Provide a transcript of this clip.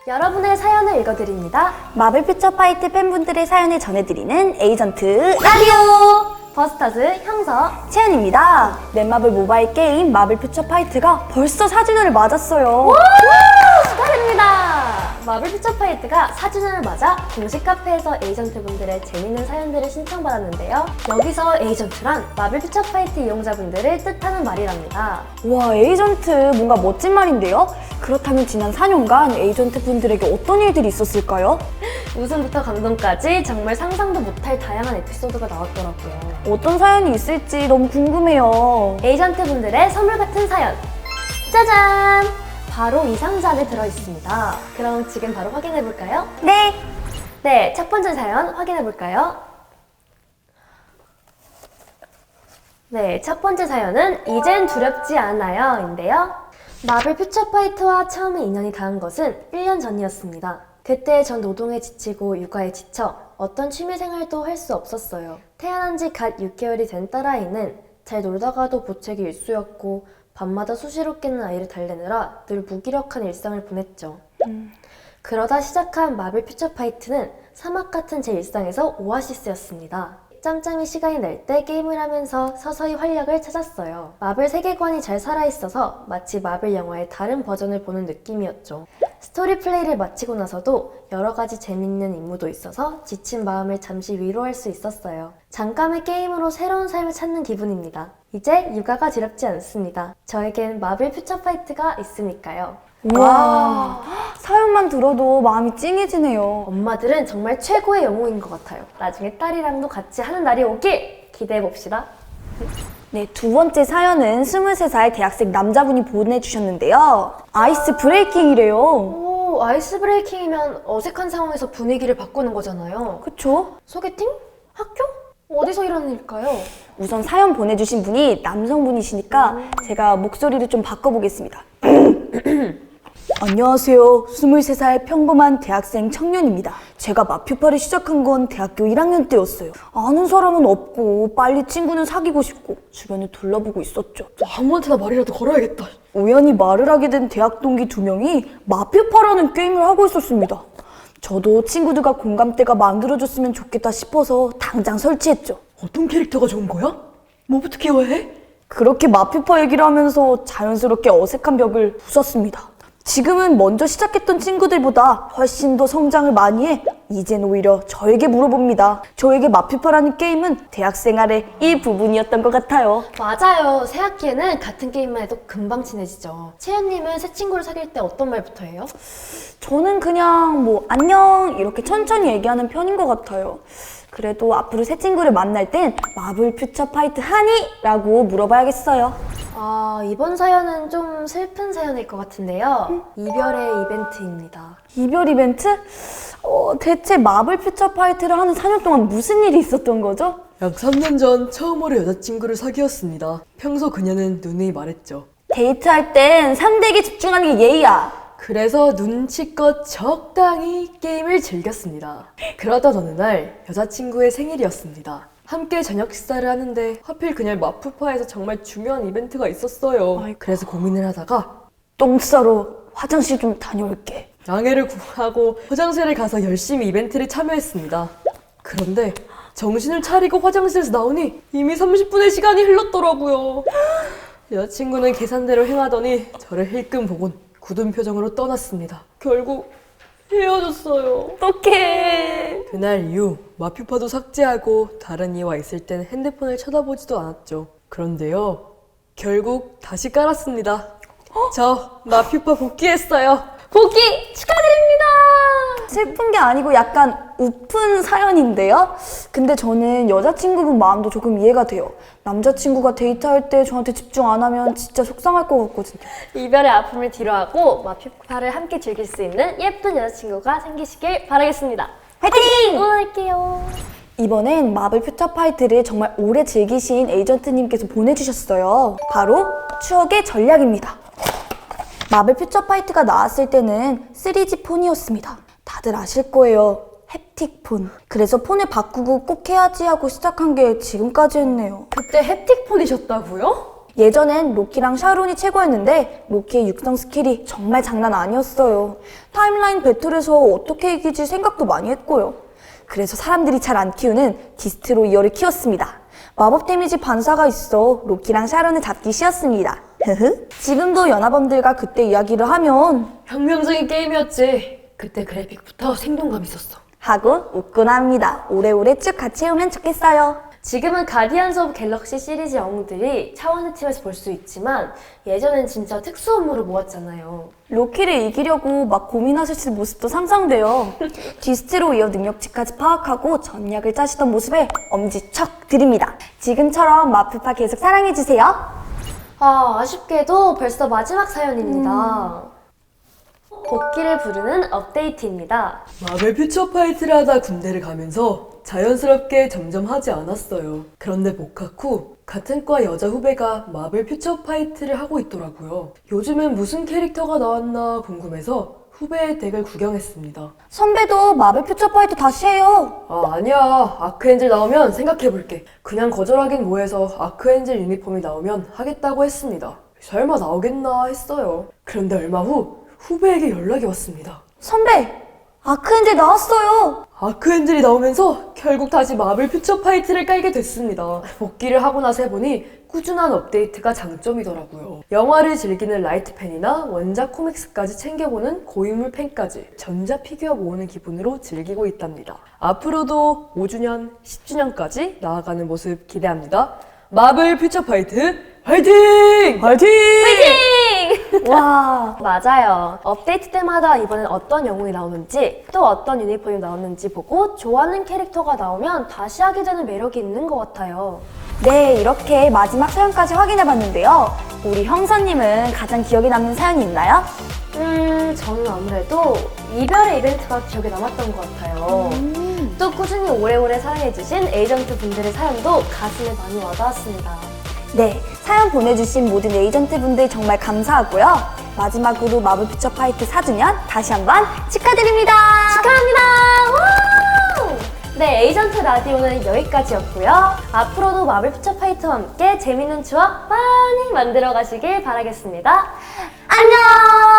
여러분의 사연을 읽어드립니다. 마블 퓨처 파이트 팬분들의 사연을 전해드리는 에이전트 라디오! 버스터즈 형서 채연입니다. 넷마블 모바일 게임 마블 퓨처 파이트가 벌써 4주년을 맞았어요. 축하드립니다. 마블 퓨처 파이트가 4주년을 맞아 공식 카페에서 에이전트분들의 재밌는 사연들을 신청받았는데요. 여기서 에이전트란 마블 퓨처 파이트 이용자분들을 뜻하는 말이랍니다. 와, 에이전트 뭔가 멋진 말인데요? 그렇다면 지난 4년간 에이전트 분들에게 어떤 일들이 있었을까요? 웃음부터 감동까지 정말 상상도 못할 다양한 에피소드가 나왔더라고요. 어떤 사연이 있을지 너무 궁금해요. 에이전트 분들의 선물 같은 사연 짜잔! 바로 이 상자 안에 들어있습니다. 그럼 지금 바로 확인해볼까요? 네! 네, 첫 번째 사연 확인해볼까요? 네, 첫 번째 사연은 이젠 두렵지 않아요 인데요. 마블 퓨처 파이트와 처음에 인연이 닿은 것은 1년 전이었습니다. 그때 전 노동에 지치고 육아에 지쳐 어떤 취미생활도 할 수 없었어요. 태어난 지 갓 6개월이 된 딸아이는 잘 놀다가도 보채기 일쑤였고 밤마다 수시로 깨는 아이를 달래느라 늘 무기력한 일상을 보냈죠. 그러다 시작한 마블 퓨처 파이트는 사막 같은 제 일상에서 오아시스였습니다. 짬짬이 시간이 날 때 게임을 하면서 서서히 활력을 찾았어요. 마블 세계관이 잘 살아있어서 마치 마블 영화의 다른 버전을 보는 느낌이었죠. 스토리 플레이를 마치고 나서도 여러 가지 재밌는 임무도 있어서 지친 마음을 잠시 위로할 수 있었어요. 잠깐의 게임으로 새로운 삶을 찾는 기분입니다. 이제 육아가 두렵지 않습니다. 저에겐 마블 퓨처 파이트가 있으니까요. 와, 사연만 들어도 마음이 찡해지네요. 엄마들은 정말 최고의 영웅인 것 같아요. 나중에 딸이랑도 같이 하는 날이 오길 기대해봅시다. 네, 두 번째 사연은 23살 대학생 남자분이 보내주셨는데요. 아이스 브레이킹이래요. 오, 아이스 브레이킹이면 어색한 상황에서 분위기를 바꾸는 거잖아요. 그쵸? 소개팅? 학교? 어디서 일하는 일일까요? 우선 사연 보내주신 분이 남성분이시니까 제가 목소리를 좀 바꿔보겠습니다. 안녕하세요. 23살 평범한 대학생 청년입니다. 제가 마퓨파를 시작한 건 대학교 1학년 때였어요. 아는 사람은 없고 빨리 친구는 사귀고 싶고 주변을 둘러보고 있었죠. 아무한테나 말이라도 걸어야겠다. 우연히 말을 하게 된 대학 동기 2명이 마퓨파라는 게임을 하고 있었습니다. 저도 친구들과 공감대가 만들어졌으면 좋겠다 싶어서 당장 설치했죠. 어떤 캐릭터가 좋은 거야? 뭐부터 키워해? 그렇게 마퓨파 얘기를 하면서 자연스럽게 어색한 벽을 부쉈습니다. 지금은 먼저 시작했던 친구들보다 훨씬 더 성장을 많이 해 이젠 오히려 저에게 물어봅니다. 저에게 마퓨파라는 게임은 대학 생활의 일부분이었던 것 같아요. 맞아요. 새 학기에는 같은 게임만 해도 금방 친해지죠. 채연님은 새 친구를 사귈 때 어떤 말부터 해요? 저는 그냥 뭐 안녕 이렇게 천천히 얘기하는 편인 것 같아요. 그래도 앞으로 새 친구를 만날 땐 마블 퓨처 파이트 하니? 라고 물어봐야겠어요. 아, 이번 사연은 좀 슬픈 사연일 것 같은데요. 이별의 이벤트입니다. 이별 이벤트? 대체 마블 퓨처 파이트를 하는 4년 동안 무슨 일이 있었던 거죠? 약 3년 전 처음으로 여자친구를 사귀었습니다. 평소 그녀는 누누이 말했죠. 데이트할 땐 상대에게 집중하는 게 예의야. 그래서 눈치껏 적당히 게임을 즐겼습니다. 그러던 어느 날 여자친구의 생일이었습니다. 함께 저녁 식사를 하는데 하필 그날 마푸파에서 정말 중요한 이벤트가 있었어요. 아이고. 그래서 고민을 하다가 똥 싸러 화장실 좀 다녀올게. 양해를 구하고 화장실에 가서 열심히 이벤트를 참여했습니다. 그런데 정신을 차리고 화장실에서 나오니 이미 30분의 시간이 흘렀더라고요. 여자친구는 계산대로 행하더니 저를 힐끔 보곤 굳은 표정으로 떠났습니다. 결국 헤어졌어요. 어떡해. 그날 이후 마퓨파도 삭제하고 다른 이와 있을 땐 핸드폰을 쳐다보지도 않았죠. 그런데요, 결국 다시 깔았습니다. 저 마퓨파 복귀했어요. 복귀 축하드립니다! 슬픈 게 아니고 약간 우픈 사연인데요? 근데 저는 여자친구분 마음도 조금 이해가 돼요. 남자친구가 데이트할 때 저한테 집중 안 하면 진짜 속상할 것 같거든요. 이별의 아픔을 뒤로하고 마피파를 함께 즐길 수 있는 예쁜 여자친구가 생기시길 바라겠습니다. 화이팅! 응원할게요. 이번엔 마블 퓨처 파이트를 정말 오래 즐기신 에이전트님께서 보내주셨어요. 바로 추억의 전략입니다. 마블 퓨처 파이트가 나왔을 때는 3G 폰이었습니다. 다들 아실 거예요. 햅틱 폰. 그래서 폰을 바꾸고 꼭 해야지 하고 시작한 게 지금까지 했네요. 그때 햅틱 폰이셨다고요? 예전엔 로키랑 샤론이 최고였는데 로키의 육성 스킬이 정말 장난 아니었어요. 타임라인 배틀에서 어떻게 이기지 생각도 많이 했고요. 그래서 사람들이 잘 안 키우는 디스트로이어를 키웠습니다. 마법 데미지 반사가 있어 로키랑 샤론을 잡기 쉬웠습니다. 지금도 연하범들과 그때 이야기를 하면 혁명적인 게임이었지. 그때 그래픽부터 생동감 있었어. 하고 웃곤 합니다. 오래오래 쭉 같이 해오면 좋겠어요. 지금은 가디언즈 오브 갤럭시 시리즈 영웅들이 차원의 팀에서 볼 수 있지만 예전엔 진짜 특수 업무를 모았잖아요. 로키를 이기려고 막 고민하실 모습도 상상돼요. 디스트로이어 능력치까지 파악하고 전략을 짜시던 모습에 엄지척 드립니다. 지금처럼 마프파 계속 사랑해주세요. 아쉽게도 벌써 마지막 사연입니다. 복귀를 부르는 업데이트입니다. 마블 퓨처 파이트를 하다 군대를 가면서 자연스럽게 점점 하지 않았어요. 그런데 복학 후 같은 과 여자 후배가 마블 퓨처 파이트를 하고 있더라고요. 요즘엔 무슨 캐릭터가 나왔나 궁금해서 후배의 덱을 구경했습니다. 선배도 마블 퓨처 파이트 다시 해요. 아니야. 아크엔젤 나오면 생각해볼게. 그냥 거절하긴 뭐해서 아크엔젤 유니폼이 나오면 하겠다고 했습니다. 설마 나오겠나 했어요. 그런데 얼마 후 후배에게 연락이 왔습니다. 선배, 아크엔젤 나왔어요. 아크엔젤이 나오면서 결국 다시 마블 퓨처 파이트를 깔게 됐습니다. 복귀를 하고 나서 해보니 꾸준한 업데이트가 장점이더라고요. 영화를 즐기는 라이트 팬이나 원작 코믹스까지 챙겨보는 고인물 팬까지 전자 피규어 모으는 기분으로 즐기고 있답니다. 앞으로도 5주년, 10주년까지 나아가는 모습 기대합니다. 마블 퓨처 파이트 화이팅! 화이팅! 와, 맞아요. 업데이트 때마다 이번엔 어떤 영웅이 나오는지 또 어떤 유니폼이 나오는지 보고 좋아하는 캐릭터가 나오면 다시 하게 되는 매력이 있는 것 같아요. 네, 이렇게 마지막 사연까지 확인해봤는데요. 우리 형사님은 가장 기억에 남는 사연이 있나요? 저는 아무래도 이별의 이벤트가 기억에 남았던 것 같아요. 또 꾸준히 오래오래 사랑해주신 에이전트 분들의 사연도 가슴에 많이 와닿았습니다. 네, 사연 보내주신 모든 에이전트 분들 정말 감사하고요. 마지막으로 마블 퓨처 파이트 4주년 다시 한번 축하드립니다. 축하합니다! 와! 네, 에이전트 라디오는 여기까지였고요. 앞으로도 마블 퓨처 파이트와 함께 재밌는 추억 많이 만들어 가시길 바라겠습니다. 안녕!